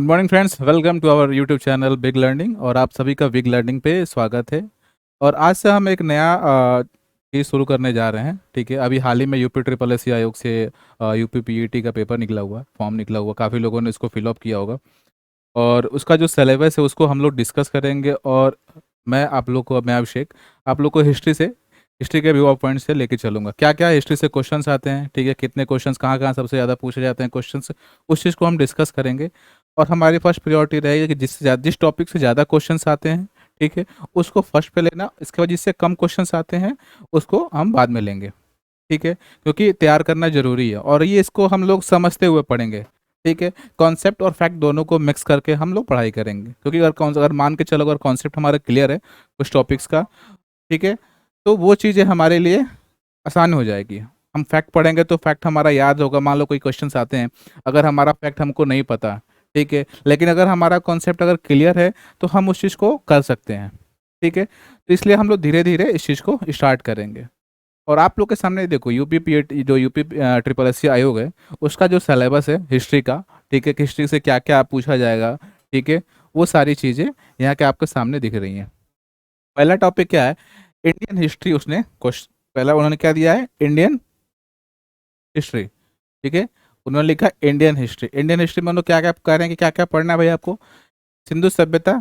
Good morning friends, welcome to our YouTube channel big learning. और आप सभी का बिग लर्निंग पे स्वागत है। और आज से हम एक नया चीज़ शुरू करने जा रहे हैं। ठीक है, अभी हाल ही में यूपी ट्रिपल एस आयोग से यूपी पीईटी का पेपर निकला हुआ, फॉर्म निकला हुआ, काफ़ी लोगों ने इसको फिलअप किया होगा। और उसका जो सिलेबस है उसको हम लोग डिस्कस करेंगे। और मैं अभिषेक आप लोग को हिस्ट्री के व्यू पॉइंट से लेके चलूंगा। क्या क्या हिस्ट्री से क्वेश्चंस आते हैं, ठीक है, कितने क्वेश्चंस कहाँ कहाँ सबसे ज़्यादा पूछे जाते हैं क्वेश्चंस, उस चीज़ को हम डिस्कस करेंगे। और हमारी फर्स्ट प्रायोरिटी रहेगी कि जिस टॉपिक से ज़्यादा क्वेश्चंस आते हैं, ठीक है, उसको फर्स्ट पे लेना। इसके बाद जिससे कम क्वेश्चंस आते हैं उसको हम बाद में लेंगे। ठीक है, क्योंकि तैयार करना जरूरी है और ये इसको हम लोग समझते हुए पढ़ेंगे। ठीक है, कॉन्सेप्ट और फैक्ट दोनों को मिक्स करके हम लोग पढ़ाई करेंगे, क्योंकि अगर मान के चलो, अगर कॉन्सेप्ट हमारा क्लियर है कुछ टॉपिक्स का, ठीक है, तो वो चीज़ें हमारे लिए आसान हो जाएगी। हम फैक्ट पढ़ेंगे तो फैक्ट हमारा याद होगा। मान लो कोई क्वेश्चंस आते हैं, अगर हमारा फैक्ट हमको नहीं पता, ठीक है, लेकिन अगर हमारा कॉन्सेप्ट अगर क्लियर है तो हम उस चीज़ को कर सकते हैं। ठीक है, तो इसलिए हम लोग धीरे धीरे इस चीज़ को स्टार्ट करेंगे। और आप लोग के सामने देखो, यूपी ट्रिपल एस आयोग है, उसका जो सिलेबस है हिस्ट्री का, ठीक है, हिस्ट्री से क्या क्या पूछा जाएगा, ठीक है, वो सारी चीज़ें यहाँ के आपके सामने दिख रही हैं। पहला टॉपिक क्या है? Indian history. उसने क्वेश्चन पहला उन्होंने क्या दिया है? Indian history. ठीक है, उन्होंने लिखा इंडियन हिस्ट्री। इंडियन हिस्ट्री में उन्होंने क्या क्या कह रहे हैं कि क्या क्या पढ़ना है भाई आपको? सिंधु सभ्यता,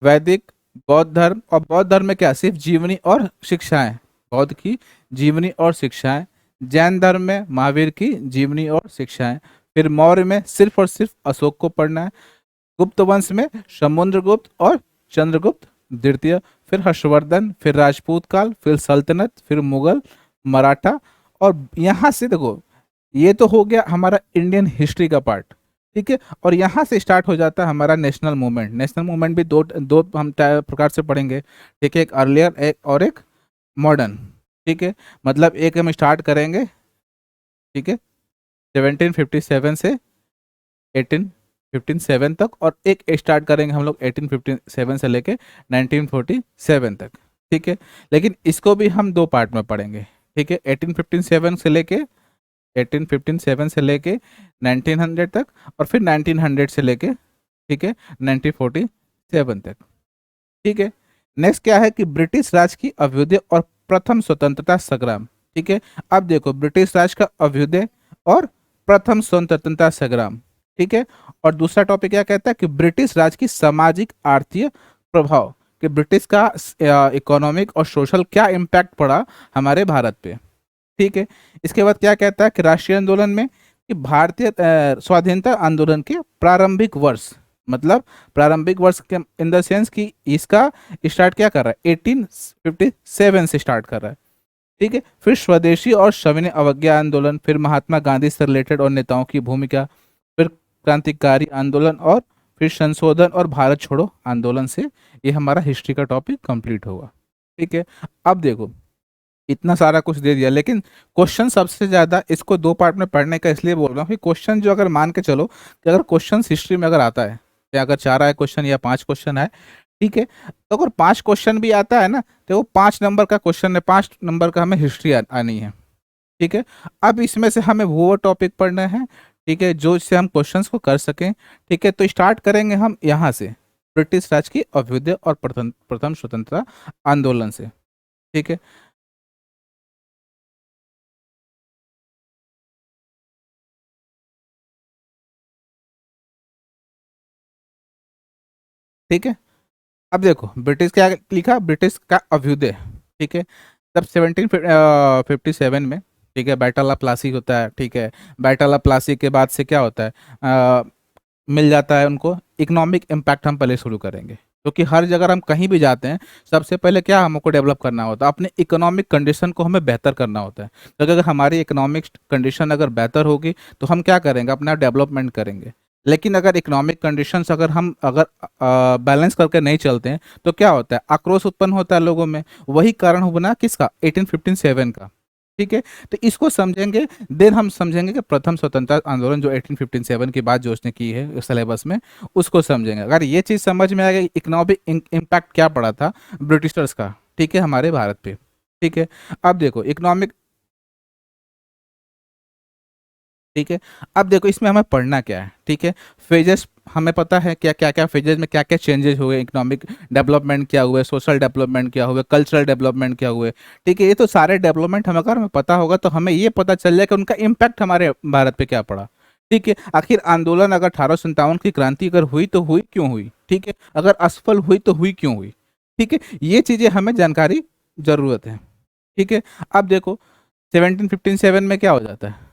वैदिक, बौद्ध धर्म। और बौद्ध धर्म में क्या? सिर्फ जीवनी और शिक्षाएं, बौद्ध की जीवनी और शिक्षाएं। जैन धर्म में महावीर की जीवनी और शिक्षाएं। फिर मौर्य में सिर्फ और सिर्फ अशोक को पढ़ना है। गुप्त वंश में समुद्रगुप्त और चंद्रगुप्त द्वितीय। फिर हर्षवर्धन, फिर राजपूत काल, फिर सल्तनत, फिर मुगल, मराठा। और यहाँ से देखो, ये तो हो गया हमारा इंडियन हिस्ट्री का पार्ट। ठीक है, और यहाँ से स्टार्ट हो जाता है हमारा नेशनल मूवमेंट। नेशनल मूवमेंट भी दो दो हम प्रकार से पढ़ेंगे। ठीक है, एक अर्लियर एक और एक मॉडर्न। ठीक है, मतलब एक हम स्टार्ट करेंगे, ठीक है, 1757 से 1857 तक, और एक स्टार्ट करेंगे हम लोग 1857 से लेके 1947 तक। ठीक है, लेकिन इसको भी हम दो पार्ट में पढ़ेंगे। ठीक है, 1857 से लेके 1900 तक, और फिर 1900 से लेके, ठीक है, 1947 तक। ठीक है, नेक्स्ट क्या है कि ब्रिटिश राज की अभ्युदय और प्रथम स्वतंत्रता संग्राम। ठीक है, अब देखो, ब्रिटिश राज का अभ्युदय और प्रथम स्वतंत्रता संग्राम। ठीक है, और दूसरा टॉपिक क्या कहता है कि ब्रिटिश राज की सामाजिक आर्थिक प्रभाव, कि ब्रिटिश का इकोनॉमिक और सोशल क्या इम्पैक्ट पड़ा हमारे भारत पे। ठीक है, इसके बाद क्या कहता है कि राष्ट्रीय आंदोलन में, कि भारतीय स्वाधीनता आंदोलन के प्रारंभिक वर्ष, मतलब प्रारंभिक वर्ष के इन द सेंस कि इसका स्टार्ट क्या कर रहा है? 1857 से स्टार्ट कर रहा है। ठीक है, फिर स्वदेशी और सविनय अवज्ञा आंदोलन, फिर महात्मा गांधी से रिलेटेड और नेताओं की भूमिका, फिर क्रांतिकारी आंदोलन, और फिर संशोधन और भारत छोड़ो आंदोलन से ये हमारा हिस्ट्री का टॉपिक कंप्लीट होगा। ठीक है, अब देखो, इतना सारा कुछ दे दिया, लेकिन क्वेश्चन सबसे ज्यादा इसको दो पार्ट में पढ़ने का इसलिए बोल रहा हूँ कि क्वेश्चन जो, अगर मान के चलो कि अगर क्वेश्चन हिस्ट्री में अगर आता है, या अगर 4 आए क्वेश्चन या 5 क्वेश्चन है, ठीक है, तो अगर 5 क्वेश्चन भी आता है ना, तो वो 5 नंबर का क्वेश्चन है, 5 नंबर का हमें हिस्ट्री आनी है। ठीक है, अब इसमें से हमें वो टॉपिक पढ़ना है, ठीक है, जो इससे हम क्वेश्चंस को कर सकें। ठीक है, तो स्टार्ट करेंगे हम यहाँ से, ब्रिटिश राज की अभ्युदय और प्रथम प्रथम स्वतंत्रता आंदोलन से। ठीक है, ठीक है, अब देखो ब्रिटिश क्या लिखा, ब्रिटिश का अभ्युदय। ठीक है, तब 1757 में, ठीक है, बैटल ऑफ प्लासी होता है। ठीक है, बैटल ऑफ प्लासी के बाद से क्या होता है? मिल जाता है उनको इकोनॉमिक इम्पैक्ट। हम पहले शुरू करेंगे, क्योंकि हर जगह हम कहीं भी जाते हैं, सबसे पहले क्या हमको डेवलप करना होता है? अपने इकोनॉमिक कंडीशन को हमें बेहतर करना होता है। क्योंकि अगर हमारी इकोनॉमिक कंडीशन अगर बेहतर होगी तो हम क्या करेंगे? अपना डेवलपमेंट करेंगे। लेकिन अगर इकोनॉमिक कंडीशंस अगर बैलेंस करके नहीं चलते हैं तो क्या होता है? आक्रोश उत्पन्न होता है लोगों में। वही कारण हो बना किसका? 1857 का। ठीक है, तो इसको समझेंगे, देन हम समझेंगे कि प्रथम स्वतंत्रता आंदोलन जो 1857 की बात जो उसने की है सिलेबस में, उसको समझेंगे। अगर ये चीज़ समझ में आ गई, इकोनॉमिक इम्पैक्ट क्या पड़ा था ब्रिटिशर्स का, ठीक है, हमारे भारत पे। ठीक है, अब देखो इकोनॉमिक, ठीक है, अब देखो इसमें हमें पढ़ना क्या है? ठीक है, फेजेस हमें पता है क्या क्या क्या फेजेज में क्या क्या चेंजेस हुए, इकोनॉमिक डेवलपमेंट क्या हुए, सोशल डेवलपमेंट क्या हुए, कल्चरल डेवलपमेंट क्या हुए। ठीक है, ये तो सारे डेवलपमेंट हमें अगर हमें पता होगा तो हमें ये पता चल जाए कि उनका इम्पैक्ट हमारे भारत पे क्या पड़ा। ठीक है, आखिर आंदोलन अगर 1857 की क्रांति अगर हुई तो हुई क्यों हुई, ठीक है, अगर असफल हुई तो हुई क्यों हुई। ठीक है, ये चीजें हमें जानकारी जरूरत है। ठीक है, अब देखो 1757 में क्या हो जाता है।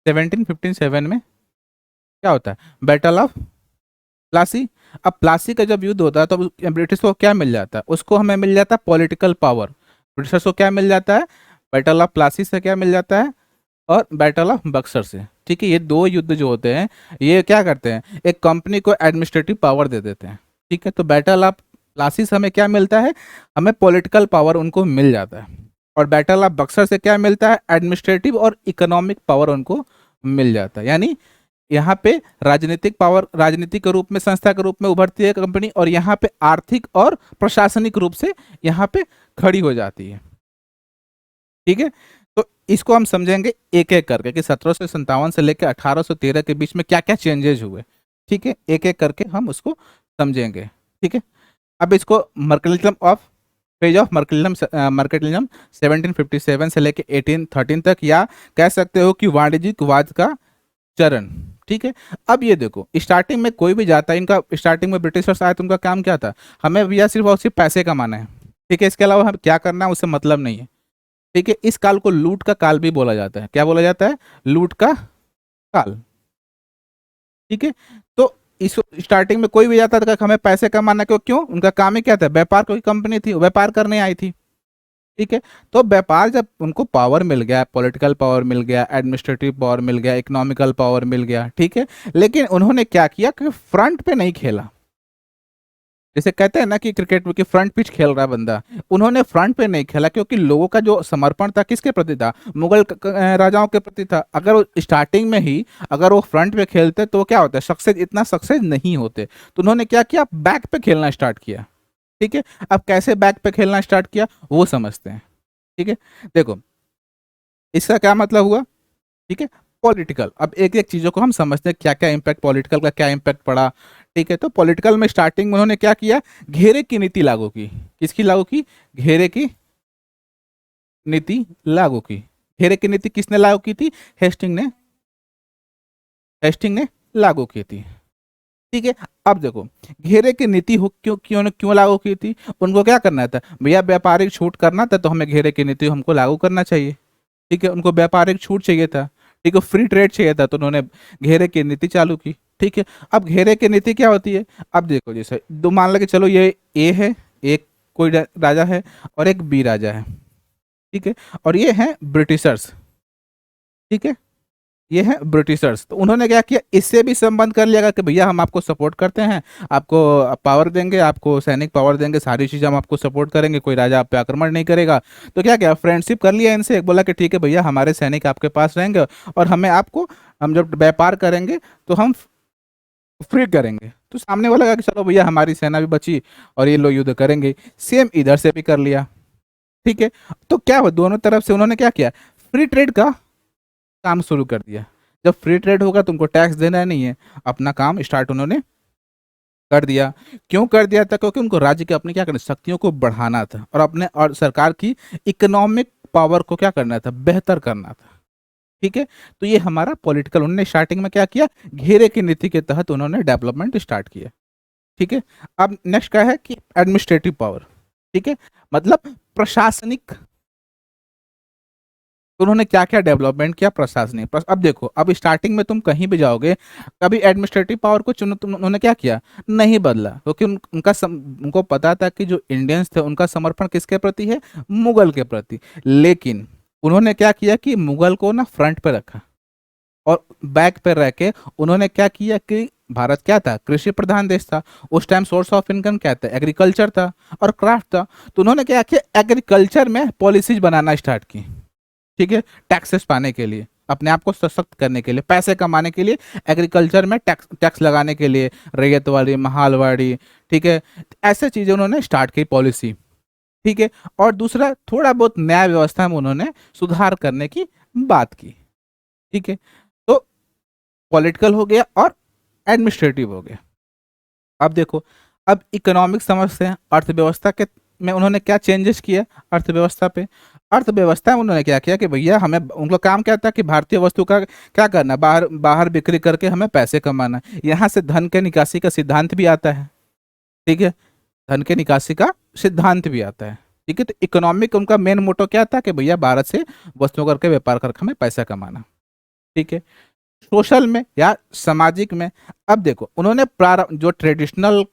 1757 में क्या होता है, बैटल ऑफ प्लासी। अब प्लासी का जब युद्ध होता है तो ब्रिटिश को क्या मिल जाता है, उसको हमें मिल जाता है पॉलिटिकल पावर। ब्रिटिशर्स को क्या मिल जाता है, बैटल ऑफ प्लासी से क्या मिल जाता है, और बैटल ऑफ बक्सर से। ठीक है, ये दो युद्ध जो होते हैं ये क्या करते हैं, एक कंपनी को एडमिनिस्ट्रेटिव पावर दे देते हैं। ठीक है, तो बैटल ऑफ प्लासी से हमें क्या मिलता है, हमें पॉलिटिकल पावर उनको मिल जाता है। और बैटल ऑफ बक्सर से क्या मिलता है, एडमिनिस्ट्रेटिव और इकोनॉमिक पावर उनको मिल जाता है। यानी यहाँ पे राजनीतिक पावर, राजनीतिक के रूप में, संस्था के रूप में उभरती है कंपनी, और यहाँ पे आर्थिक और प्रशासनिक रूप से यहाँ पे खड़ी हो जाती है। ठीक है, तो इसको हम समझेंगे एक एक करके कि 1757 से लेकर 1813 के बीच में क्या क्या चेंजेस हुए। ठीक है, एक एक करके हम उसको समझेंगे। ठीक है, अब इसको मर्केलिज्म ऑफ पेज ऑफ मर्केलिज्म 1757 से लेकर 1813 तक, या कह सकते हो कि वाणिज्यिकवाद का चरण। ठीक है, अब ये देखो स्टार्टिंग में कोई भी जाता है, इनका स्टार्टिंग में ब्रिटिशर्स आए तो उनका काम क्या था, हमें भैया सिर्फ और सिर्फ पैसे कमाना है। ठीक है, इसके अलावा हम क्या करना है उससे मतलब नहीं है। ठीक है, इस काल को लूट का काल भी बोला जाता है। क्या बोला जाता है, लूट का काल। ठीक है, तो इस स्टार्टिंग में कोई भी जाता था कि हमें पैसे कमाना, क्यों क्यों, उनका काम ही क्या था, व्यापार, कोई कंपनी थी व्यापार करने आई थी। ठीक है, तो व्यापार जब उनको पावर मिल गया, पॉलिटिकल पावर मिल गया, एडमिनिस्ट्रेटिव पावर मिल गया, इकोनॉमिकल पावर मिल गया। ठीक है, लेकिन उन्होंने क्या किया कि फ्रंट पे नहीं खेला। जैसे कहते हैं ना कि क्रिकेट में कि फ्रंट पिच खेल रहा है बंदा, उन्होंने फ्रंट पे नहीं खेला, क्योंकि लोगों का जो समर्पण था किसके प्रति था, मुगल राजाओं के प्रति था। अगर वो स्टार्टिंग में ही अगर वो फ्रंट पे खेलते तो क्या होता है, सक्सेस, इतना सक्सेस नहीं होते। तो उन्होंने क्या किया, बैक पे खेलना स्टार्ट किया। ठीक है, अब कैसे बैक पे खेलना स्टार्ट किया वो समझते हैं। ठीक है, देखो इसका क्या मतलब हुआ। ठीक है, पॉलिटिकल, अब एक एक चीजों को हम समझते हैं, क्या क्या इम्पैक्ट पॉलिटिकल का, क्या इम्पैक्ट पड़ा। ठीक है, तो पॉलिटिकल में स्टार्टिंग में उन्होंने क्या किया, घेरे की नीति लागू की। किसकी लागू की, घेरे की नीति लागू की। घेरे की नीति किसने लागू की थी, हेस्टिंग ने, हेस्टिंग ने लागू की थी। ठीक है, अब देखो घेरे की नीति हो क्यों क्यों क्यों लागू की थी, उनको क्या करना था भैया, व्यापारिक छूट करना था, तो हमें घेरे की नीति हमको लागू करना चाहिए। ठीक है, उनको व्यापारिक छूट चाहिए था। ठीक है, फ्री ट्रेड चाहिए था, तो उन्होंने घेरे की नीति चालू की। ठीक है, अब घेरे की नीति क्या होती है, अब देखो जैसे दो मान लो कि चलो ये ए है, एक कोई राजा है और एक बी राजा है। ठीक है, और ये हैं ब्रिटिशर्स। ठीक है, ये है ब्रिटिशर्स, तो उन्होंने क्या किया, इससे भी संबंध कर लिया कि भैया हम आपको सपोर्ट करते हैं, आपको पावर देंगे, आपको सैनिक पावर देंगे, सारी चीज़ें हम आपको सपोर्ट करेंगे, कोई राजा आप पे आक्रमण नहीं करेगा। तो क्या किया, फ्रेंडशिप कर लिया इनसे, बोला कि ठीक है भैया हमारे सैनिक आपके पास रहेंगे, और हमें आपको, हम जब व्यापार करेंगे तो हम फ्री करेंगे। तो सामने वाला कहा कि चलो भैया हमारी सेना भी बची और ये लोग युद्ध करेंगे, सेम इधर से भी कर लिया। ठीक है, तो क्या हुआ, दोनों तरफ से उन्होंने क्या किया, फ्री ट्रेड का काम शुरू कर दिया। जब फ्री ट्रेड होगा तुमको टैक्स देना नहीं है, अपना काम स्टार्ट उन्होंने कर दिया। क्यों कर दिया था, क्योंकि उनको राज्य के अपनी क्या करना, शक्तियों को बढ़ाना था, और अपने और सरकार की इकोनॉमिक पावर को क्या करना था, बेहतर करना था। ठीक है, तो ये हमारा पॉलिटिकल, उन्होंने स्टार्टिंग में क्या किया, घेरे की नीति के तहत उन्होंने डेवलपमेंट स्टार्ट किया। ठीक है, अब नेक्स्ट क्या है कि एडमिनिस्ट्रेटिव पावर। ठीक है, मतलब प्रशासनिक, तो उन्होंने क्या क्या डेवलपमेंट किया, प्रशासनिक अब देखो, अब स्टार्टिंग में तुम कहीं भी जाओगे, कभी एडमिनिस्ट्रेटिव पावर को चुनो, तुम उन्होंने क्या किया, नहीं बदला, क्योंकि उनको पता था कि जो इंडियंस थे उनका समर्पण किसके प्रति है, मुगल के प्रति। लेकिन उन्होंने क्या किया कि मुगल को ना फ्रंट पे रखा, और बैक पे रह के उन्होंने क्या किया कि भारत क्या था, कृषि प्रधान देश था। उस टाइम सोर्स ऑफ इनकम क्या था, एग्रीकल्चर था और क्राफ्ट था। तो उन्होंने क्या किया, एग्रीकल्चर में पॉलिसीज बनाना स्टार्ट की। ठीक है, टैक्सेस पाने के लिए। अपने आप को सशक्त करने के लिए, पैसे कमाने के लिए, एग्रीकल्चर में टैक्स टैक्स लगाने के लिए, रैयत वाली, महालवाड़ी, ठीक है, ऐसे चीज़ें उन्होंने स्टार्ट की पॉलिसी, ठीक है। और दूसरा, थोड़ा बहुत न्याय व्यवस्था में उन्होंने सुधार करने की बात की, ठीक है। तो पॉलिटिकल हो गया और एडमिनिस्ट्रेटिव हो गया। अब देखो, अब इकोनॉमिक समझते हैं, अर्थव्यवस्था के में उन्होंने क्या चेंजेस किए अर्थव्यवस्था पे। अर्थव्यवस्था में उन्होंने क्या किया कि भैया हमें, उनका काम क्या था कि भारतीय वस्तु का क्या करना, बाहर बाहर बिक्री करके हमें पैसे कमाना। यहाँ से धन के निकासी का सिद्धांत भी आता है, ठीक है, धन के निकासी का सिद्धांत भी आता है, ठीक है। तो इकोनॉमिक उनका मेन मोटो क्या था कि भैया भारत से वस्तुओं करके व्यापार करके हमें पैसा कमाना, ठीक है। सोशल में या सामाजिक में, अब देखो उन्होंने प्रारंभ जो ट्रेडिशनल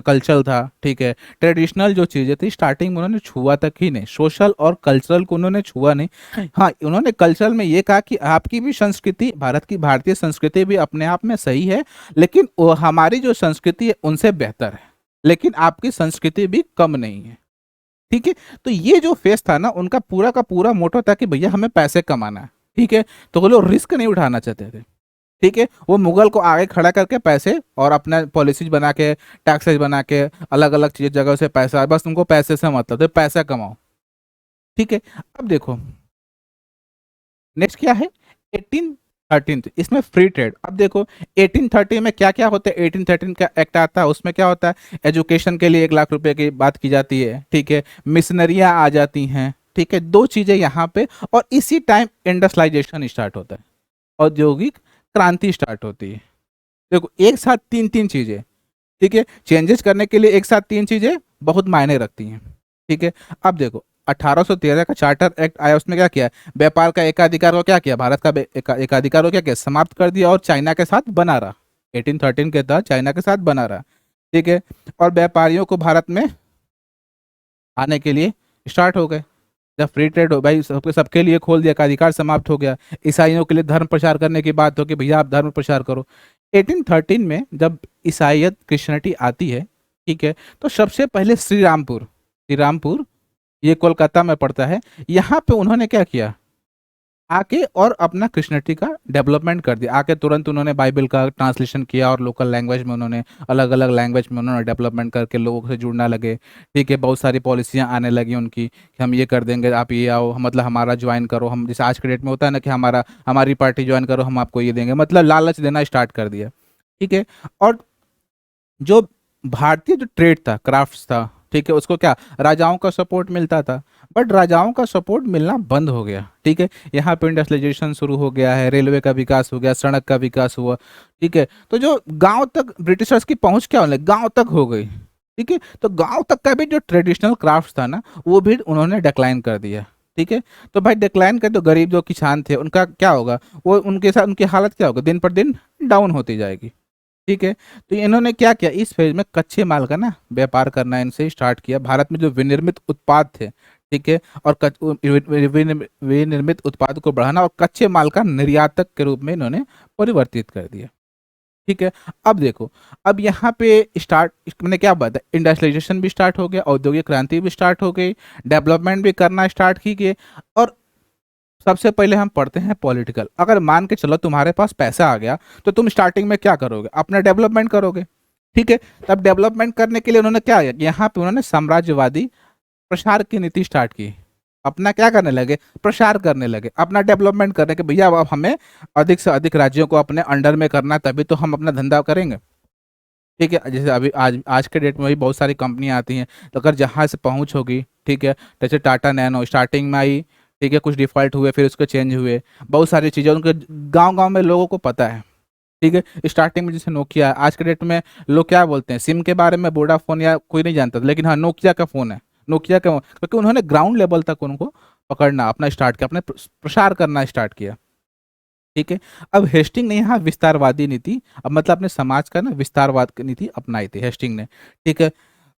कल्चर था, ठीक है, ट्रेडिशनल जो चीज़ें थी स्टार्टिंग में उन्होंने छुआ तक ही नहीं, सोशल और कल्चरल को उन्होंने छुआ नहीं। हाँ, उन्होंने कल्चरल में ये कहा कि आपकी भी संस्कृति, भारत की भारतीय संस्कृति भी अपने आप में सही है, लेकिन हमारी जो संस्कृति है उनसे बेहतर है, लेकिन आपकी संस्कृति भी कम नहीं है, ठीक है। तो ये जो फेस था ना, उनका पूरा का पूरा मोटो था कि भैया हमें पैसे कमाना है, ठीक है। तो वो लोग रिस्क नहीं उठाना चाहते थे, ठीक है। वो मुगल को आगे खड़ा करके पैसे और अपना पॉलिसीज बना के, टैक्सेस बना के, अलग अलग चीज जगह से पैसा, बस तुमको पैसे से मतलब तो पैसा कमाओ, ठीक है। अब देखो नेक्स्ट क्या है, 1813, इसमें फ्री ट्रेड। अब देखो 1830 में क्या क्या होता है, 1813 का एक्ट आता है, उसमें क्या होता है, एजुकेशन के लिए 1 लाख रुपए की बात की जाती है, ठीक है, मिशनरियाँ आ जाती हैं, ठीक है, दो चीज़ें यहाँ पे। और इसी टाइम इंडस्ट्रियलाइजेशन स्टार्ट होता है, औद्योगिक क्रांति स्टार्ट होती है। देखो एक साथ तीन तीन चीज़ें, ठीक है, चेंजेस करने के लिए एक साथ तीन चीज़ें बहुत मायने रखती हैं, ठीक है। अब देखो 1813 का चार्टर एक्ट आया, उसमें क्या किया, व्यापार का एकाधिकार को क्या किया, भारत का एकाधिकार को क्या किया, समाप्त कर दिया और चाइना के साथ बना रहा। 1813 के तहत चाइना के साथ बना रहा, ठीक है। और व्यापारियों को भारत में आने के लिए स्टार्ट हो गए। जब फ्री ट्रेड हो भाई, सबके सबके लिए खोल दिया, का अधिकार समाप्त हो गया। ईसाइयों के लिए धर्म प्रचार करने की बात हो कि भैया आप धर्म प्रचार करो। 1813 में जब ईसाइयत क्रिश्चियनिटी आती है, ठीक है, तो सबसे पहले श्री रामपुर ये कोलकाता में पड़ता है, यहाँ पे उन्होंने क्या किया, आके और अपना क्रिश्चियनिटी का डेवलपमेंट कर दिया। आके तुरंत उन्होंने बाइबल का ट्रांसलेशन किया और लोकल लैंग्वेज में उन्होंने, अलग अलग लैंग्वेज में उन्होंने डेवलपमेंट करके लोगों से जुड़ना लगे, ठीक है। बहुत सारी पॉलिसियाँ आने लगी उनकी कि हम ये कर देंगे, आप ये आओ, मतलब हमारा ज्वाइन करो, हम जैसे आज के डेट में होता है ना कि हमारी पार्टी ज्वाइन करो, हम आपको ये देंगे, मतलब लालच देना स्टार्ट कर दिया, ठीक है। और जो भारतीय जो ट्रेड था, क्राफ्ट्स था, ठीक है, उसको क्या राजाओं का सपोर्ट मिलता था, बट राजाओं का सपोर्ट मिलना बंद हो गया, ठीक है। यहाँ पे इंडस्ट्रियलाइजेशन शुरू हो गया है, रेलवे का विकास हो गया, सड़क का विकास हुआ, ठीक है। तो जो गांव तक ब्रिटिशर्स की पहुंच क्या होने, गांव तक हो गई, ठीक है। तो गांव तक का भी जो ट्रेडिशनल क्राफ्ट था ना, वो भी उन्होंने डिक्लाइन कर दिया, ठीक है। तो भाई डिक्लाइन कर, तो गरीब जो किसान थे उनका क्या होगा, वो उनके साथ उनकी हालत क्या होगा, दिन पर दिन डाउन होती जाएगी, ठीक है। तो इन्होंने क्या किया, इस फेज में कच्चे माल का ना व्यापार करना इनसे स्टार्ट किया। भारत में जो विनिर्मित उत्पाद थे, ठीक है, और विनिर्मित उत्पाद को बढ़ाना और कच्चे माल का निर्यातक के रूप में इन्होंने परिवर्तित कर दिया, ठीक है। अब देखो, अब यहाँ पे स्टार्ट, मैंने क्या बताया, इंडस्ट्रियलाइजेशन भी स्टार्ट हो गया, औद्योगिक क्रांति भी स्टार्ट हो गई, डेवलपमेंट भी करना स्टार्ट की गई। और सबसे पहले हम पढ़ते हैं पॉलिटिकल। अगर मान के चलो तुम्हारे पास पैसा आ गया, तो तुम स्टार्टिंग में क्या करोगे, अपना डेवलपमेंट करोगे, ठीक है। तब डेवलपमेंट करने के लिए उन्होंने क्या किया, यहाँ पे उन्होंने साम्राज्यवादी प्रसार की नीति स्टार्ट की। अपना क्या करने लगे, प्रसार करने लगे, अपना डेवलपमेंट करने के, भैया अब हमें अधिक से अधिक राज्यों को अपने अंडर में करना, तभी तो हम अपना धंधा करेंगे, ठीक है। जैसे अभी आज आज के डेट में भी बहुत सारी कंपनियां आती हैं, तो अगर जहाँ से पहुँच होगी, ठीक है, जैसे टाटा नैनो स्टार्टिंग में आई, ठीक है, कुछ डिफॉल्ट हुए, फिर उसके चेंज हुए, बहुत सारी चीज़ें उनके गांव गांव में लोगों को पता है, ठीक है। स्टार्टिंग में जैसे नोकिया, आज के डेट में लोग क्या बोलते हैं, सिम के बारे में वोडाफोन या कोई नहीं जानता था, लेकिन हाँ नोकिया का फ़ोन है, नोकिया का, क्योंकि उन्होंने ग्राउंड लेवल तक उनको पकड़ना अपना स्टार्ट किया, अपने प्रसार करना स्टार्ट किया, ठीक है। अब हेस्टिंग ने यहाँ विस्तारवादी नीति, अब मतलब अपने समाज का ना विस्तारवाद की नीति अपनाई थी हेस्टिंग ने, ठीक है।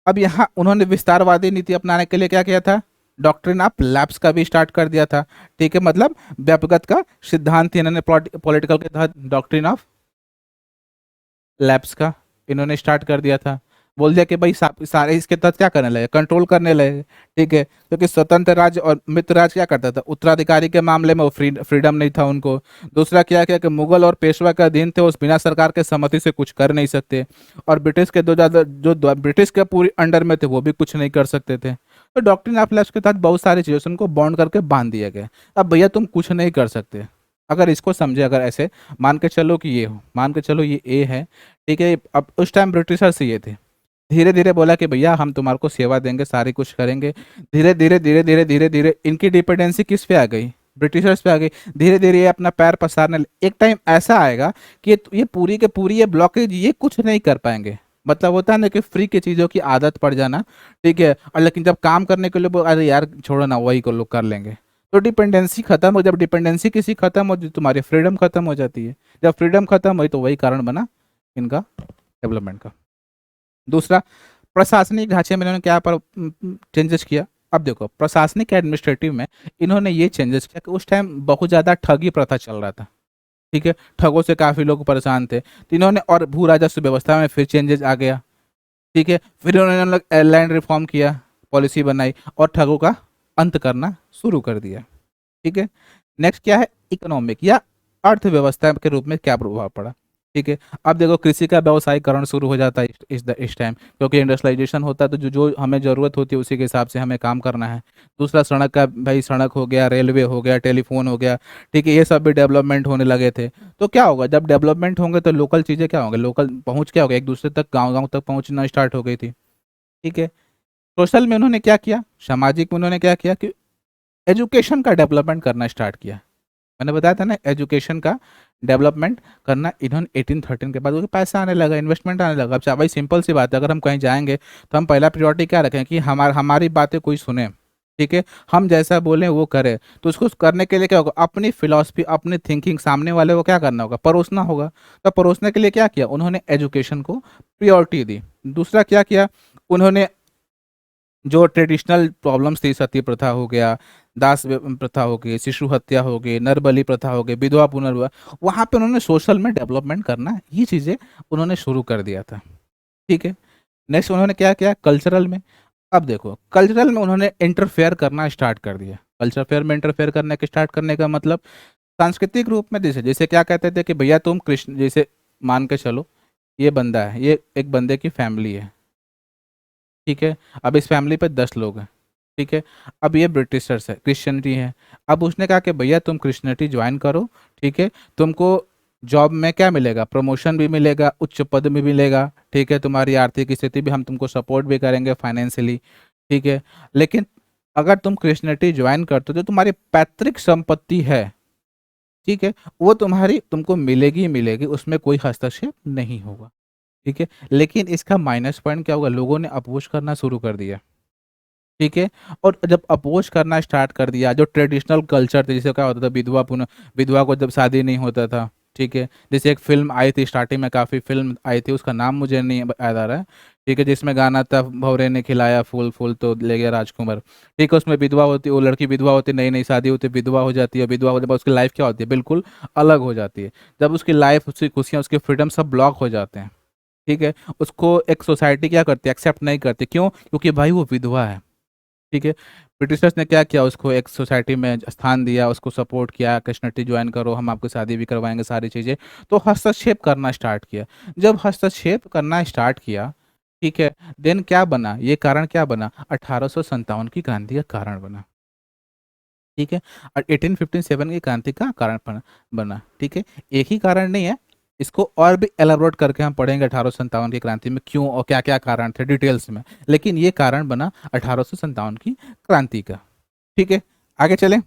अब यहाँ उन्होंने विस्तारवादी नीति अपनाने के लिए क्या किया था, डॉक्ट्रिन ऑफ लैप्स का भी स्टार्ट कर दिया था, ठीक है, मतलब व्यापकता का सिद्धांत इन्होंने पॉलिटिकल के तहत डॉक्ट्रिन ऑफ लैप्स का इन्होंने स्टार्ट कर दिया था। बोल दिया कि भाई सारे इसके तहत क्या करने लगे, कंट्रोल करने लगे। ठीक है, क्योंकि स्वतंत्र राज्य और मित्र राज्य क्या करता था, उत्तराधिकारी के मामले में वो फ्रीडम नहीं था उनको। दूसरा क्या किया कि मुगल और पेशवा के अधीन थे, उस बिना सरकार के सहमति से कुछ कर नहीं सकते। और ब्रिटिश के ब्रिटिश के पूरी अंडर में थे वो भी कुछ नहीं कर सकते थे। तो डॉक्ट्रिन ऑफ लैप्स के तहत बहुत सारी चीज़ों से उनको बॉन्ड करके बांध दिया गया। अब भैया तुम कुछ नहीं कर सकते। अगर इसको समझे, अगर ऐसे मान के चलो कि ये हो, मान के चलो ये ए है। ठीक है, अब उस टाइम ब्रिटिशर्स ये थे। धीरे धीरे बोला कि भैया हम तुम्हारे को सेवा देंगे, सारी कुछ करेंगे। धीरे धीरे धीरे धीरे धीरे धीरे इनकी डिपेंडेंसी किस पे आ गई, ब्रिटिशर्स पे आ गई। धीरे धीरे ये अपना पैर पसारने एक टाइम ऐसा आएगा कि ये पूरी के पूरी ये ब्लॉकेज ये कुछ नहीं कर पाएंगे। मतलब होता है ना कि फ्री की चीज़ों की आदत पड़ जाना। ठीक है, और लेकिन जब काम करने के लिए अरे यार छोड़ो ना, वही को लोग कर लेंगे। तो डिपेंडेंसी खत्म हो, जब डिपेंडेंसी किसी खत्म हो तुम्हारी फ्रीडम खत्म हो जाती है। जब फ्रीडम खत्म हुई तो वही कारण बना इनका डेवलपमेंट का। दूसरा, प्रशासनिक ढांचे में इन्होंने क्या पर चेंजेस किया। अब देखो प्रशासनिक एडमिनिस्ट्रेटिव में इन्होंने ये चेंजेस किया कि उस टाइम बहुत ज़्यादा ठगी प्रथा चल रहा था। ठीक है, ठगों से काफ़ी लोग परेशान थे, तो इन्होंने और भू राजस्व व्यवस्था में फिर चेंजेस आ गया। ठीक है, फिर उन्होंने एयरलाइन रिफॉर्म किया, पॉलिसी बनाई और ठगों का अंत करना शुरू कर दिया। ठीक है, नेक्स्ट क्या है, इकोनॉमिक या अर्थव्यवस्था के रूप में क्या प्रभाव पड़ा। ठीक है, अब देखो कृषि का व्यवसायीकरण शुरू हो जाता है इस टाइम, क्योंकि इंडस्ट्रियलाइजेशन होता है तो जो जो हमें ज़रूरत होती है उसी के हिसाब से हमें काम करना है। दूसरा सड़क का, भाई सड़क हो गया, रेलवे हो गया, टेलीफोन हो गया। ठीक है, ये सब भी डेवलपमेंट होने लगे थे। तो क्या होगा, जब डेवलपमेंट होंगे तो लोकल चीज़ें क्या होंगे, लोकल पहुँच क्या होगा, एक दूसरे तक, गाँव गाँव तक पहुँचना स्टार्ट हो गई थी। ठीक है, सोशल में उन्होंने क्या किया, सामाजिक में उन्होंने क्या किया कि एजुकेशन का डेवलपमेंट करना स्टार्ट किया। मैंने बताया था ना, एजुकेशन का डेवलपमेंट करना इन्होंने 1813 के बाद, क्योंकि पैसा आने लगा, इन्वेस्टमेंट आने लगा। अब भाई सिंपल सी बात है, अगर हम कहीं जाएंगे तो हम पहला प्रायोरिटी क्या रखें कि हमारी बातें कोई सुने। ठीक है, हम जैसा बोलें वो करे। तो उसको करने के लिए क्या होगा, अपनी फिलॉसफी, अपनी थिंकिंग सामने वाले को क्या करना होगा, परोसना होगा। तो परोसने के लिए क्या किया उन्होंने, एजुकेशन को प्रायोरिटी दी। दूसरा क्या किया उन्होंने, जो ट्रेडिशनल प्रॉब्लम्स थी, सती प्रथा हो गया, प्रथा हो गई, शिशु हत्या हो गई, नरबली प्रथा हो गई, विधवा पुनर्विवाह, वहाँ पे उन्होंने सोशल में डेवलपमेंट करना, ये चीज़ें उन्होंने शुरू कर दिया था। ठीक है, नेक्स्ट उन्होंने क्या किया, कल्चरल में। अब देखो कल्चरल में उन्होंने इंटरफेयर करना स्टार्ट कर दिया। कल्चर में इंटरफेयर करने के स्टार्ट करने का मतलब सांस्कृतिक रूप में, जैसे जैसे क्या कहते थे कि भैया तुम कृष्ण, जैसे मान के चलो ये बंदा है, ये एक बंदे की फैमिली है। ठीक है, अब इस फैमिली पे 10 लोग हैं। ठीक है, अब ये ब्रिटिशर्स है, क्रिश्चियनिटी है। अब उसने कहा कि भैया तुम क्रिश्चियनिटी ज्वाइन करो। ठीक है, तुमको जॉब में क्या मिलेगा, प्रमोशन भी मिलेगा, उच्च पद भी मिलेगा। ठीक है, तुम्हारी आर्थिक स्थिति भी, हम तुमको सपोर्ट भी करेंगे फाइनेंशियली। ठीक है, लेकिन अगर तुम क्रिश्चियनिटी ज्वाइन करते हो तो तुम्हारी पैतृक संपत्ति है, ठीक है, वो तुम्हारी तुमको मिलेगी ही मिलेगी, उसमें कोई हस्तक्षेप नहीं होगा। ठीक है, लेकिन इसका माइनस पॉइंट क्या होगा, लोगों ने अपोज करना शुरू कर दिया। ठीक है, और जब अपोज करना स्टार्ट कर दिया, जो ट्रेडिशनल कल्चर थे, जैसे क्या होता था, विधवा पुनः, विधवा को जब शादी नहीं होता था। ठीक है, जैसे एक फिल्म आई थी स्टार्टिंग में, काफ़ी फिल्म आई थी, उसका नाम मुझे नहीं याद आ रहा है। ठीक है, जिसमें गाना था, भौरे ने खिलाया फूल, फूल तो ले गया राजकुमार। ठीक है, उसमें विधवा होती, वो लड़की विधवा होती, नई नई शादी होती, विधवा हो जाती है। विधवा होने के बाद उसकी लाइफ क्या होती है, बिल्कुल अलग हो जाती है। जब उसकी लाइफ, उसकी खुशियाँ, उसके फ्रीडम सब ब्लॉक हो जाते हैं। ठीक है, उसको एक सोसाइटी क्या करती है, एक्सेप्ट नहीं करती, क्यों, क्योंकि भाई वो विधवा है। ठीक है, ब्रिटिशर्स ने क्या किया, उसको एक सोसाइटी में स्थान दिया, उसको सपोर्ट किया, क्रिश्चियनिटी ज्वाइन करो, हम आपकी शादी भी करवाएंगे, सारी चीज़ें। तो हस्तक्षेप करना स्टार्ट किया। जब हस्तक्षेप करना स्टार्ट किया, ठीक है, देन क्या बना, ये कारण क्या बना, 1857 की क्रांति का कारण बना। ठीक है, और 1857 की क्रांति का कारण बना। ठीक है, एक ही कारण नहीं है, इसको और भी एलाबोरेट करके हम पढ़ेंगे 1857 की क्रांति में क्यों और क्या क्या कारण थे डिटेल्स में, लेकिन ये कारण बना 1857 की क्रांति का। ठीक है, आगे चलें।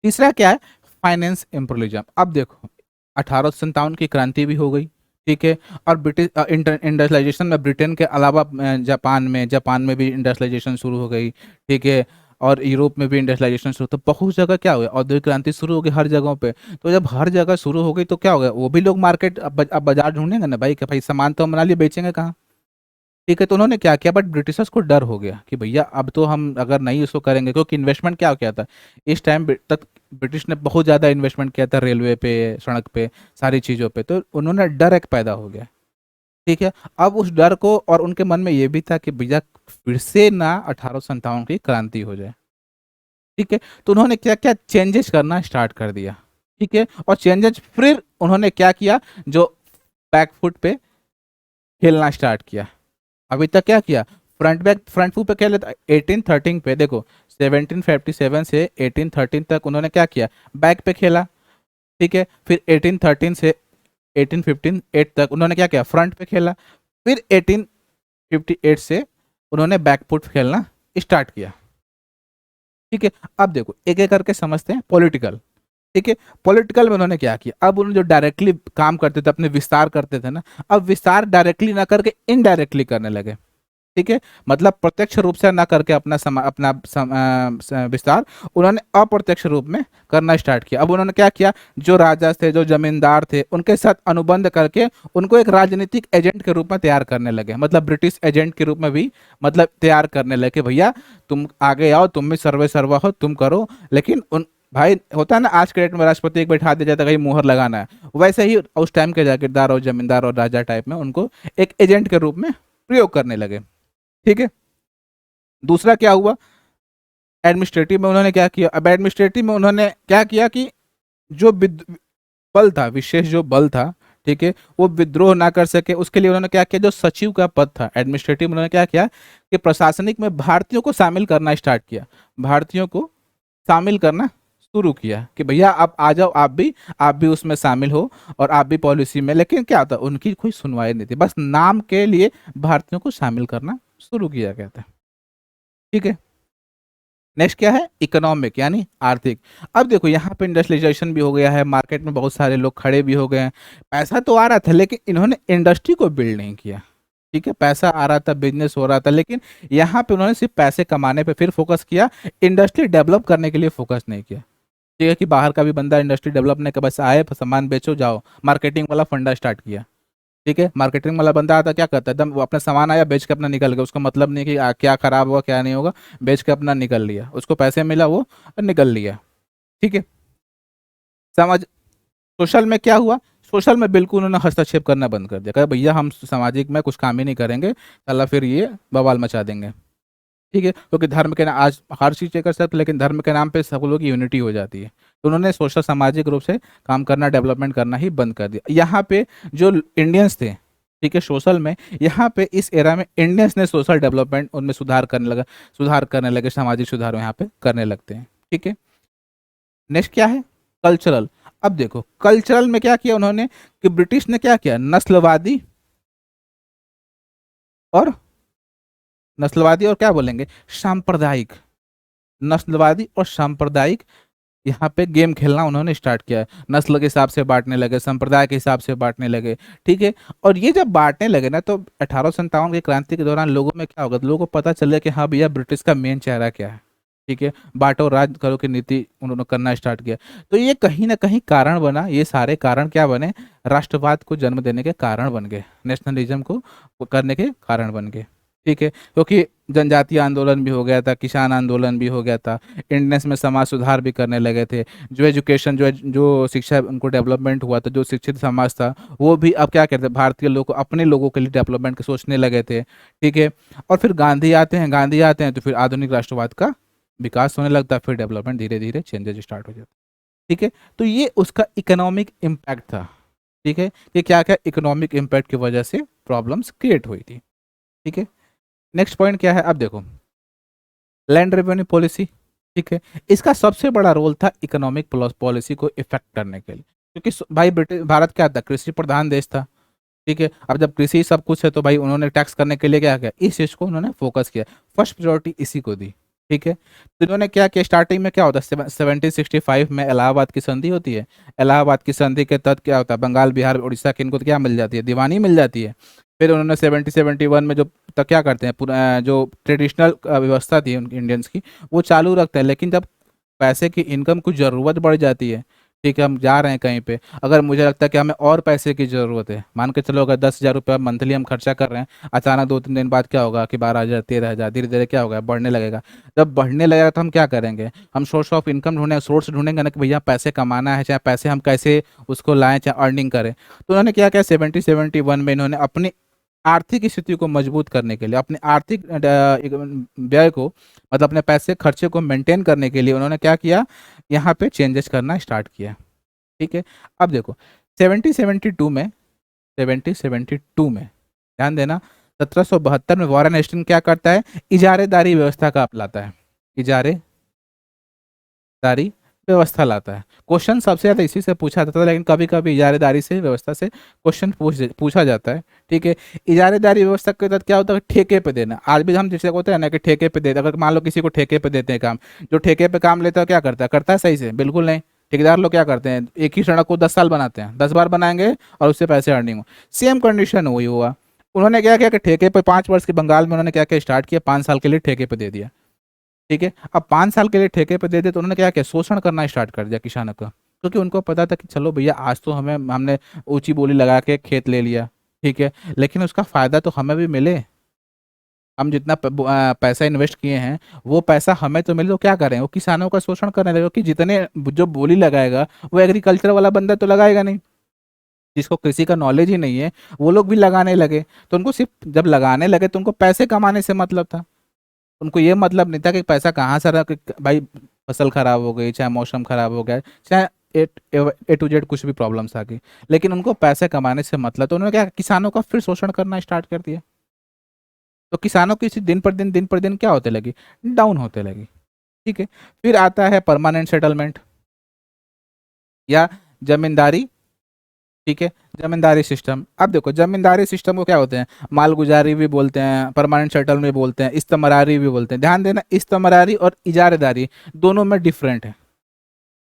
तीसरा क्या है, फाइनेंस इम्परलिज्म। अब देखो 1857 की क्रांति भी हो गई। ठीक है, और ब्रिटिश इंडस्ट्रियलाइजेशन में ब्रिटेन के अलावा जापान में भी इंडस्ट्रियलाइजेशन शुरू हो गई। ठीक है, और यूरोप में भी इंडस्ट्रियलाइजेशन शुरू, तो बहुत जगह क्या हो गया, औद्योगिक क्रांति शुरू हो गई हर जगहों पे। तो जब हर जगह शुरू हो गई तो क्या हो गया, वो भी लोग मार्केट, अब बाजार ढूंढेंगे ना भाई, कि भाई सामान तो हम बना लिए, बेचेंगे कहाँ। ठीक है, तो उन्होंने क्या किया, बट ब्रिटिशर्स को डर हो गया कि भैया अब तो हम अगर नहीं इसको करेंगे, क्योंकि इन्वेस्टमेंट क्या हो गया था इस टाइम तक, ब्रिटिश ने बहुत ज़्यादा इन्वेस्टमेंट किया था रेलवे पे, सड़क पे, सारी चीज़ों पे, तो उन्होंने डर एक पैदा हो गया। ठीक है। अब उस डर को, और उनके मन में ये भी था कि भैया फिर से ना 1857 की क्रांति हो जाए। ठीक है। तो उन्होंने क्या क्या चेंजेस करना स्टार्ट कर दिया। ठीक है। और चेंजेस फिर उन्होंने क्या किया, जो बैकफुट पे खेलना स्टार्ट किया। अभी तक क्या किया, फ्रंट फुट पे खेले। 1813 पे देखो, 1757 से 1813 तक उन्होंने क्या किया, बैक पे खेला। ठीक है। फिर 1813 से 1858 तक उन्होंने क्या किया, फ्रंट पे खेला। फिर 1858 से उन्होंने बैकफुट खेलना स्टार्ट किया। ठीक है। अब देखो एक एक करके समझते हैं पॉलिटिकल। ठीक है। पॉलिटिकल में उन्होंने क्या किया, अब उन्होंने जो डायरेक्टली काम करते थे, अपने विस्तार करते थे ना, अब विस्तार डायरेक्टली ना करके इनडायरेक्टली करने लगे। ठीक है। मतलब प्रत्यक्ष रूप से ना करके विस्तार उन्होंने अप्रत्यक्ष रूप में करना स्टार्ट किया। अब उन्होंने क्या किया, जो राजा थे, जो जमींदार थे, उनके साथ अनुबंध करके उनको एक राजनीतिक एजेंट के रूप में तैयार करने लगे। मतलब ब्रिटिश एजेंट के रूप में भी मतलब तैयार करने लगे। भैया तुम आगे आओ, तुम भी सर्वे सर्वा हो, तुम करो। लेकिन उन भाई होता है ना, आज के डेट में राष्ट्रपति एक बैठा दिया जाता है, कहीं मुहर लगाना है, वैसे ही उस टाइम के जागीरदार और जमींदार और राजा टाइप में उनको एक एजेंट के रूप में प्रयोग करने लगे। ठीक है। दूसरा क्या हुआ, एडमिनिस्ट्रेटिव में उन्होंने क्या किया, अब एडमिनिस्ट्रेटिव में उन्होंने क्या किया कि जो बल था, विशेष जो बल था, ठीक है, वो विद्रोह ना कर सके, उसके लिए उन्होंने क्या किया, जो सचिव का पद था एडमिनिस्ट्रेटिव में, उन्होंने क्या किया कि प्रशासनिक में भारतीयों को शामिल करना स्टार्ट किया। भारतीयों को शामिल करना शुरू किया कि भैया आप आ जाओ, आप भी उसमें शामिल हो और आप भी पॉलिसी में। लेकिन क्या होता, उनकी कोई सुनवाई नहीं थी, बस नाम के लिए भारतीयों को शामिल करना शुरू किया गया था। ठीक है। नेक्स्ट क्या है, इकोनॉमिक यानी आर्थिक। अब देखो यहाँ पे इंडस्ट्रियलाइजेशन भी हो गया है, मार्केट में बहुत सारे लोग खड़े भी हो गए हैं, पैसा तो आ रहा था, लेकिन इन्होंने इंडस्ट्री को बिल्ड नहीं किया। ठीक है। पैसा आ रहा था, बिजनेस हो रहा था, लेकिन यहाँ पे उन्होंने सिर्फ पैसे कमाने पे फिर फोकस किया, इंडस्ट्री डेवलप करने के लिए फोकस नहीं किया। ठीक है, कि बाहर का भी बंदा इंडस्ट्री डेवलप नहीं कर, बस आए सामान बेचो जाओ, मार्केटिंग वाला फंडा स्टार्ट किया। ठीक है। मार्केटिंग वाला बंदा आता क्या करता है, एकदम वो अपना सामान आया बेच के अपना निकल गया, उसको मतलब नहीं कि क्या खराब होगा क्या नहीं होगा, बेच के अपना निकल लिया, उसको पैसे मिला वो निकल लिया। ठीक है। समझ। सोशल में क्या हुआ, सोशल में बिल्कुल उन्होंने हस्तक्षेप करना बंद कर दिया, कहा भैया हम सामाजिक में कुछ काम ही नहीं करेंगे, साला फिर ये बवाल मचा देंगे। ठीक है। क्योंकि धर्म के नाम, आज हर चीज़ कर सकते, लेकिन धर्म के नाम पे सब लोग की यूनिटी हो जाती है, तो उन्होंने सोशल सामाजिक रूप से काम करना, डेवलपमेंट करना ही बंद कर दिया। यहाँ पे जो इंडियंस थे, ठीक है, सोशल में, यहाँ पे इस एरा में इंडियंस ने सोशल डेवलपमेंट उनमें सुधार करने लगे, सामाजिक सुधार यहाँ पे करने लगते हैं। ठीक है। नेक्स्ट क्या है, कल्चरल। अब देखो कल्चरल में क्या किया उन्होंने, कि ब्रिटिश ने क्या किया, और नस्लवादी और क्या बोलेंगे, सांप्रदायिक, नस्लवादी और सांप्रदायिक यहाँ पे गेम खेलना उन्होंने स्टार्ट किया है। नस्ल के हिसाब से बांटने लगे, संप्रदाय के हिसाब से बांटने लगे। ठीक है। और ये जब बांटने लगे ना, तो 1857 की क्रांति के दौरान लोगों में क्या होगा, तो लोगों को पता चले कि हाँ भैया ब्रिटिश का मेन चेहरा क्या है। ठीक है। बांटो राज करो की नीति उन्होंने करना स्टार्ट किया। तो ये कहीं ना कहीं कारण बना, ये सारे कारण क्या बने, राष्ट्रवाद को जन्म देने के कारण बन गए, नेशनलिज्म को करने के कारण बन गए। ठीक है। क्योंकि जनजातीय आंदोलन भी हो गया था, किसान आंदोलन भी हो गया था, इंडियंस में समाज सुधार भी करने लगे थे, जो एजुकेशन, जो शिक्षा उनको डेवलपमेंट हुआ था, जो शिक्षित समाज था, वो भी अब क्या कहते हैं, भारतीय लोग अपने लोगों के लिए डेवलपमेंट के सोचने लगे थे। ठीक है। और फिर गांधी आते हैं तो फिर आधुनिक राष्ट्रवाद का विकास होने लगता है, फिर डेवलपमेंट धीरे धीरे चेंजेस स्टार्ट हो जाता है। ठीक है। तो ये उसका इकोनॉमिक इम्पैक्ट था। ठीक है, कि क्या क्या इकोनॉमिक इम्पैक्ट की वजह से प्रॉब्लम्स क्रिएट हुई थी। ठीक है। नेक्स्ट पॉइंट क्या है, अब देखो लैंड रेवेन्यू पॉलिसी। ठीक है। इसका सबसे बड़ा रोल था इकोनॉमिक पॉलिसी को इफेक्ट करने के लिए, क्योंकि भाई ब्रिटिश भारत क्या था, कृषि प्रधान देश था। ठीक है। अब जब कृषि सब कुछ है, तो भाई उन्होंने टैक्स करने के लिए क्या किया, इस चीज को उन्होंने फोकस किया, फर्स्ट प्रायोरिटी इसी को दी। ठीक है। तो इन्होंने क्या किया, स्टार्टिंग में क्या होता है, 1765 में इलाहाबाद की संधि होती है। इलाहाबाद की संधि के तहत क्या होता है, बंगाल बिहार उड़ीसा के इनको तो क्या मिल जाती है, दीवानी मिल जाती है। फिर उन्होंने 70-71 में जो तक क्या करते हैं, जो ट्रेडिशनल व्यवस्था थी उनकी इंडियंस की, वो चालू रखते हैं। लेकिन जब पैसे की इनकम कुछ ज़रूरत बढ़ जाती है, ठीक है, हम जा रहे हैं कहीं पे, अगर मुझे लगता है कि हमें और पैसे की ज़रूरत है, मान के चलो अगर 10,000 रुपये मंथली हम खर्चा कर रहे हैं, अचानक 2-3 दिन बाद क्या होगा कि 12,000 13,000 धीरे धीरे क्या होगा, बढ़ने लगेगा। जब बढ़ने लगेगा तो हम क्या करेंगे, हम सोर्स ऑफ इनकम सोर्स ढूंढेंगे ना, कि भैया पैसे कमाना है, चाहे पैसे हम कैसे उसको लाएं, चाहे अर्निंग करें। तो उन्होंने क्या किया, 70-71 में इन्होंने अपनी आर्थिक स्थिति को मजबूत करने के लिए, अपने आर्थिक व्यय को, मतलब अपने पैसे खर्चे को मेंटेन करने के लिए उन्होंने क्या किया, यहाँ पे चेंजेस करना स्टार्ट किया। ठीक है, अब देखो 1772 में, 1772 में ध्यान देना, 1772 में वॉरेन हेस्टिंग क्या करता है, इजारेदारी व्यवस्था का अपनाता है, इजारेदारी व्यवस्था लाता है। क्वेश्चन सबसे ज़्यादा इसी से पूछा जाता था, लेकिन कभी कभी इजारेदारी से व्यवस्था से क्वेश्चन पूछा जाता है। ठीक है, इजारेदारी व्यवस्था के तहत क्या होता है, ठेके पे देना। आज भी हम जैसे होता है ना कि ठेके पे देते, अगर मान लो किसी को ठेके पे देते हैं काम, जो ठेके पे काम लेता है क्या करता है सही से, बिल्कुल नहीं। ठेकेदार लोग क्या करते हैं, एक ही सड़क को 10 साल बनाते हैं, 10 बार बनाएंगे और उससे पैसे अर्निंग हो। सेम कंडीशन हुई हुआ, उन्होंने क्या किया कि ठेके पे 5 वर्ष के बंगाल में उन्होंने क्या क्या स्टार्ट किया, 5 साल के लिए ठेके पे दे दिया। ठीक है, अब 5 साल के लिए ठेके पे दे दिया तो उन्होंने क्या किया, शोषण करना स्टार्ट कर दिया किसानों का, क्योंकि उनको पता था कि चलो भैया आज तो हमने ऊंची बोली लगा के खेत ले लिया, ठीक है, लेकिन उसका फायदा तो हमें भी मिले। हम जितना पैसा इन्वेस्ट किए हैं वो पैसा हमें तो मिले, तो क्या करें, वो किसानों का शोषण करने लगे, क्योंकि जितने जो बोली लगाएगा वो एग्रीकल्चर वाला बंदा तो लगाएगा नहीं, जिसको कृषि का नॉलेज ही नहीं है, वो लोग भी लगाने लगे। तो उनको सिर्फ जब लगाने लगे तो उनको पैसे कमाने से मतलब था, उनको ये मतलब नहीं था कि पैसा कहाँ से आ रहा, कि भाई फसल खराब हो गई, चाहे मौसम खराब हो गया, चाहे ए टू जेड कुछ भी प्रॉब्लम्स आ गई, लेकिन उनको पैसे कमाने से मतलब। तो उन्होंने क्या, किसानों का फिर शोषण करना स्टार्ट कर दिया। तो किसानों की स्थिति दिन पर दिन क्या होते लगी, डाउन होते लगी। ठीक है, फिर आता है परमानेंट सेटलमेंट या जमींदारी। ठीक है, जमींदारी सिस्टम। अब देखो जमींदारी सिस्टम को क्या होते हैं, मालगुजारी भी बोलते हैं, परमानेंट सेटल भी बोलते हैं, इस्तमरारी भी बोलते हैं। ध्यान देना, इस्तमरारी और इजारेदारी दोनों में डिफरेंट है।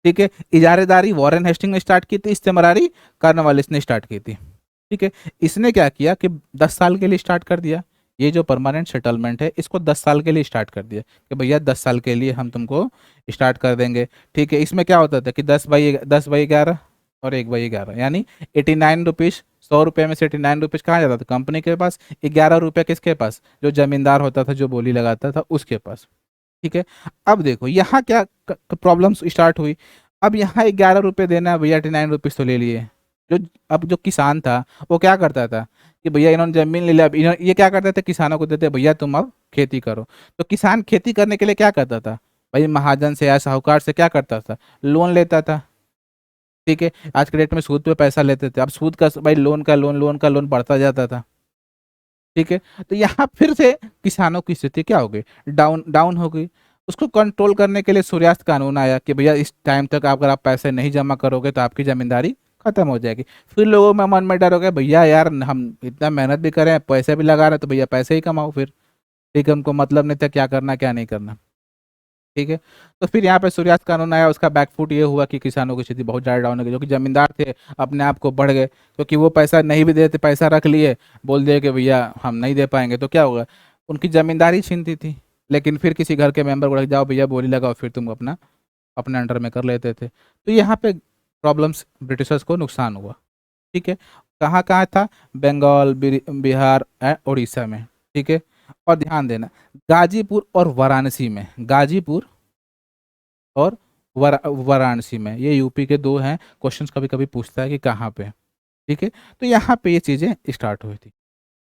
ठीक है, इजारेदारी वॉरेन हेस्टिंग ने स्टार्ट की थी, इस्तमरारी कॉर्नवालिस ने स्टार्ट की थी। ठीक है, इसने क्या किया कि 10 साल के लिए स्टार्ट कर दिया, ये जो परमानेंट सेटलमेंट है इसको 10 साल के लिए स्टार्ट कर दिया कि भैया 10 साल के लिए हम तुमको स्टार्ट कर देंगे। ठीक है, इसमें क्या होता था कि 10/11 और 1/11, यानी 89 रुपीज़, 100 रुपये में से 89 रुपीज़ कहाँ जाता था, कंपनी के पास, 11 रुपये किसके पास, जो जमींदार होता था, जो बोली लगाता था, उसके पास। ठीक है, अब देखो यहाँ क्या प्रॉब्लम्स स्टार्ट हुई। अब यहाँ 11 रुपये देना है भैया, 89 रुपीज़ तो ले लिए। जो अब जो किसान था वो क्या करता था कि भैया इन्होंने जमीन ले लिया, अब ये क्या करते थे, किसानों को देते भैया तुम अब खेती करो। तो किसान खेती करने के लिए क्या करता था, भाई महाजन से या साहूकार से क्या करता था, लोन लेता था। ठीक है, आज के डेट में सूद पे पैसा लेते थे, अब सूद का भाई लोन का लोन बढ़ता जाता था। ठीक है, तो यहाँ फिर से किसानों की स्थिति क्या हो गई, डाउन डाउन हो गई। उसको कंट्रोल करने के लिए सूर्यास्त कानून आया कि भैया इस टाइम तक अगर आप पैसे नहीं जमा करोगे तो आपकी जमींदारी खत्म हो जाएगी। फिर लोगों में मन में डर हो गया, भैया यार हम इतना मेहनत भी करें, पैसे भी लगा रहे हैं, तो भैया पैसे ही कमाओ फिर। ठीक है, हमको मतलब नहीं था क्या करना क्या नहीं करना। ठीक है, तो फिर यहाँ पे सूर्यास्त कानून आया, उसका बैकफुट ये हुआ कि किसानों की स्थिति बहुत ज़्यादा डाउन हो गई। जो कि जमींदार थे अपने आप को बढ़ गए, क्योंकि वो पैसा नहीं भी देते, पैसा रख लिए, बोल दिए कि भैया हम नहीं दे पाएंगे, तो क्या होगा, उनकी जमींदारी छीनती थी। लेकिन फिर किसी घर के मेंबर को लग जाओ भैया बोली लगाओ, फिर तुम अपना अपने अंडर में कर लेते थे। तो यहाँ पे प्रॉब्लम्स, ब्रिटिशर्स को नुकसान हुआ। ठीक है, कहाँ कहाँ था, बंगाल, बिहार उड़ीसा में। ठीक है, और ध्यान देना गाजीपुर और वाराणसी में, गाजीपुर और वाराणसी में, ये यूपी के दो हैं, क्वेश्चंस कभी कभी पूछता है कि कहाँ पे। ठीक है, तो यहाँ पे ये चीज़ें स्टार्ट हुई थी।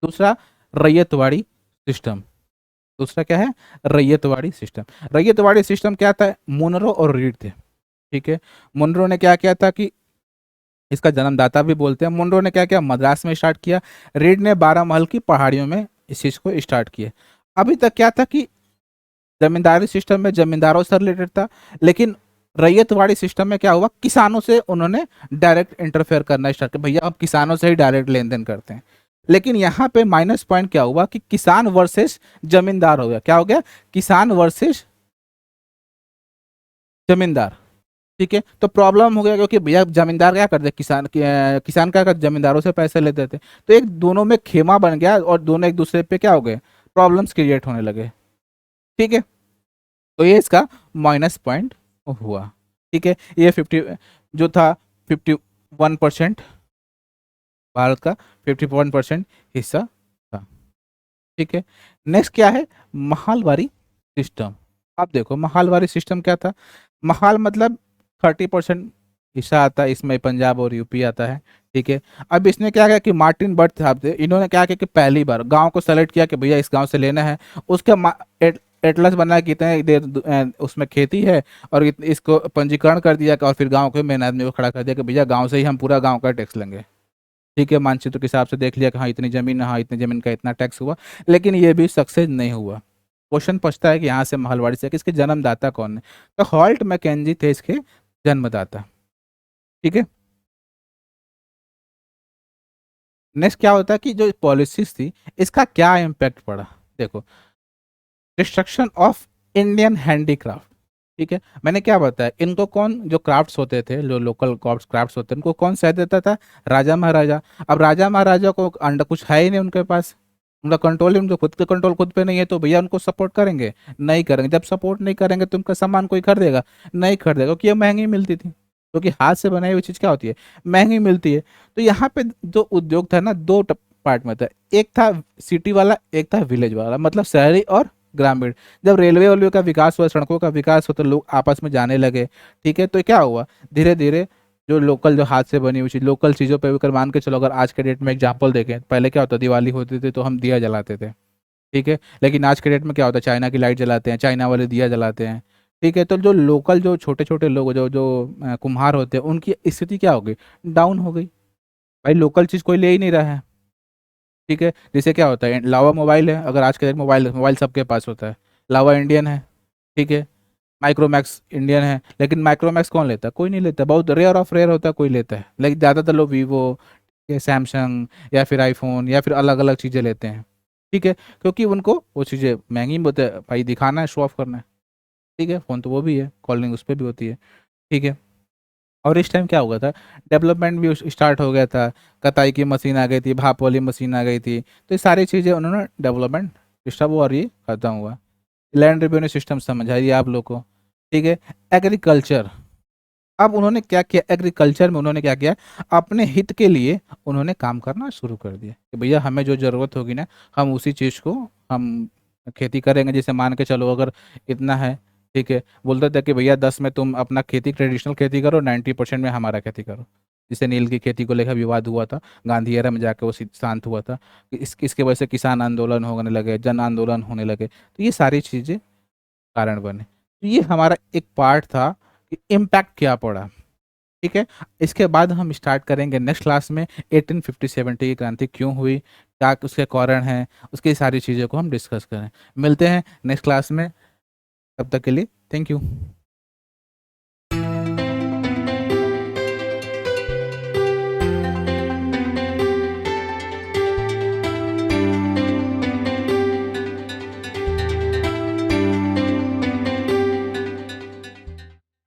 दूसरा, रैयतवाड़ी सिस्टम। दूसरा क्या है, रैयतवाड़ी सिस्टम। रैयतवाड़ी सिस्टम क्या था, मुनरो और रीड थे। ठीक है, मुनरो ने क्या किया था कि इसका जन्मदाता भी बोलते हैं, मुनरो ने क्या किया, मद्रास में स्टार्ट किया। रीड ने 12 महल की पहाड़ियों में इस चीज़ को स्टार्ट किया। अभी तक क्या था कि जमींदारी सिस्टम में जमींदारों से रिलेटेड था, लेकिन रैयतवाड़ी सिस्टम में क्या हुआ, किसानों से उन्होंने डायरेक्ट इंटरफेयर करना स्टार्ट किया, भैया अब किसानों से ही डायरेक्ट लेन देन करते हैं। लेकिन यहाँ पे माइनस पॉइंट क्या हुआ कि किसान वर्सेस जमींदार हो गया। क्या हो गया, किसान वर्सेस जमींदार। ठीक है, तो प्रॉब्लम हो गया, क्योंकि भैया जमींदार क्या करते, किसान क्या करते, जमींदारों से पैसे लेते थे। तो एक दोनों में खेमा बन गया और दोनों एक दूसरे पे क्या हो गए, प्रॉब्लम्स क्रिएट होने लगे। ठीक है, तो ये इसका माइनस पॉइंट हुआ। ठीक है, ये 50 जो था, 51% भारत का 51% हिस्सा था। ठीक है, नेक्स्ट क्या है, महालवारी सिस्टम। अब देखो महालवारी सिस्टम क्या था, महाल मतलब 30% हिस्सा आता है, इसमें पंजाब और यूपी आता है। ठीक है। अब इसने क्या किया कि मार्टिन बर्थ साहब थे, इन्होंने क्या किया कि पहली बार गांव को सेलेक्ट किया कि भैया इस गांव से लेना है। उसके एटलस बनाया कि इतने देर उसमें खेती है, और इसको पंजीकरण कर दिया और फिर गांव के मेन आदमी को खड़ा कर दिया कि भैया गांव से ही हम पूरा गांव का टैक्स लेंगे। ठीक है, मानचित्र के हिसाब से देख लिया कि हाँ इतनी जमीन है, हाँ इतनी जमीन का इतना टैक्स हुआ। लेकिन ये भी सक्सेस नहीं हुआ। क्वेश्चन पूछता है कि यहाँ से महलवाड़ी से कि इसके जन्मदाता कौन है, तो हॉल्ट मैकेंजी थे इसके जन्मदाता। ठीक है। नेक्स्ट क्या होता है कि जो पॉलिसीज थी इसका क्या इम्पैक्ट पड़ा। देखो, डिस्ट्रक्शन ऑफ इंडियन हैंडीक्राफ्ट। ठीक है, मैंने क्या बताया, इनको कौन, जो क्राफ्ट्स होते थे, जो लोकल क्राफ्ट्स होते थे, उनको कौन सह देता था, राजा महाराजा। अब राजा महाराजा को अंडर कुछ है ही नहीं उनके पास, उनका कंट्रोल ही, उनको खुद का कंट्रोल खुद पे नहीं है, तो भैया उनको सपोर्ट करेंगे, नहीं करेंगे। जब सपोर्ट नहीं करेंगे तो उनका सामान कोई खरीदेगा, नहीं खरीदेगा, क्योंकि ये महंगी मिलती थी, क्योंकि हाथ से बनाई हुई चीज़ क्या होती है, महंगी मिलती है। तो यहाँ पे जो उद्योग था ना, दो पार्ट में था, एक था सिटी वाला, एक था विलेज वाला, मतलब शहरी और ग्रामीण। जब रेलवे वालवे का विकास हुआ, सड़कों का विकास हुआ, तो लोग आपस में जाने लगे। ठीक है, तो क्या हुआ, धीरे धीरे जो लोकल, जो हाथ से बनी हुई चीज, लोकल चीज़ों पे भी अगर मान के चलो, अगर आज के डेट में एग्जाम्पल देखें, पहले क्या होता, दिवाली होती थी तो हम दिया जलाते थे। ठीक है, लेकिन आज के डेट में क्या होता है, चाइना की लाइट जलाते हैं, चाइना वाले दिया जलाते हैं। ठीक है, तो जो लोकल, जो छोटे छोटे लोग, जो जो कुम्हार होते हैं, उनकी स्थिति क्या हो गई, डाउन हो गई। भाई लोकल चीज़ कोई ले ही नहीं रहा है। ठीक है, जैसे क्या होता है, लावा मोबाइल है, अगर आज के डेट मोबाइल मोबाइल सबके पास होता है, लावा इंडियन है। ठीक है, माइक्रोमैक्स इंडियन है, लेकिन माइक्रोमैक्स कौन लेता है, कोई नहीं लेता, बहुत रेयर ऑफ रेयर होता है कोई लेता है, लेकिन ज़्यादातर लोग वीवो या सैमसंग या फिर आईफोन या फिर अलग अलग चीज़ें लेते हैं। ठीक है, क्योंकि उनको वो चीज़ें महंगी होती है, भाई दिखाना है, शो ऑफ करना है। ठीक है, फ़ोन तो वो भी है, कॉलिंग उस पर भी होती है। ठीक है, और इस टाइम क्या हो गया था, डेवलपमेंट भी स्टार्ट हो गया था, कताई की मशीन आ गई थी, भाप वाली मशीन आ गई थी, तो ये सारी चीज़ें उन्होंने डेवलपमेंट डिस्टर्ब हुआ और ये खत्म हुआ। लैंड रेवेन्यू सिस्टम समझाइए आप लोग को। ठीक है, एग्रीकल्चर। अब उन्होंने क्या किया, एग्रीकल्चर में उन्होंने क्या किया, अपने हित के लिए उन्होंने काम करना शुरू कर दिया कि भैया हमें जो ज़रूरत होगी ना, हम उसी चीज़ को हम खेती करेंगे। जैसे मान के चलो, अगर इतना है, ठीक है, बोलते थे कि भैया 10 में तुम अपना खेती, ट्रेडिशनल खेती करो, 90% में हमारा खेती करो। जिसे नील की खेती को लेकर विवाद हुआ था, गांधी एरा में जाकर वो शांत हुआ था कि इसके वजह से किसान आंदोलन होने लगे, जन आंदोलन होने लगे, तो ये सारी चीज़ें कारण बने। तो ये हमारा एक पार्ट था कि इम्पैक्ट क्या पड़ा। ठीक है, इसके बाद हम स्टार्ट करेंगे नेक्स्ट क्लास में 1850-70 की क्रांति क्यों हुई, क्या उसके कारण हैं, उसकी सारी चीज़ों को हम डिस्कस करें। मिलते हैं नेक्स्ट क्लास में, तब तक के लिए थैंक यू।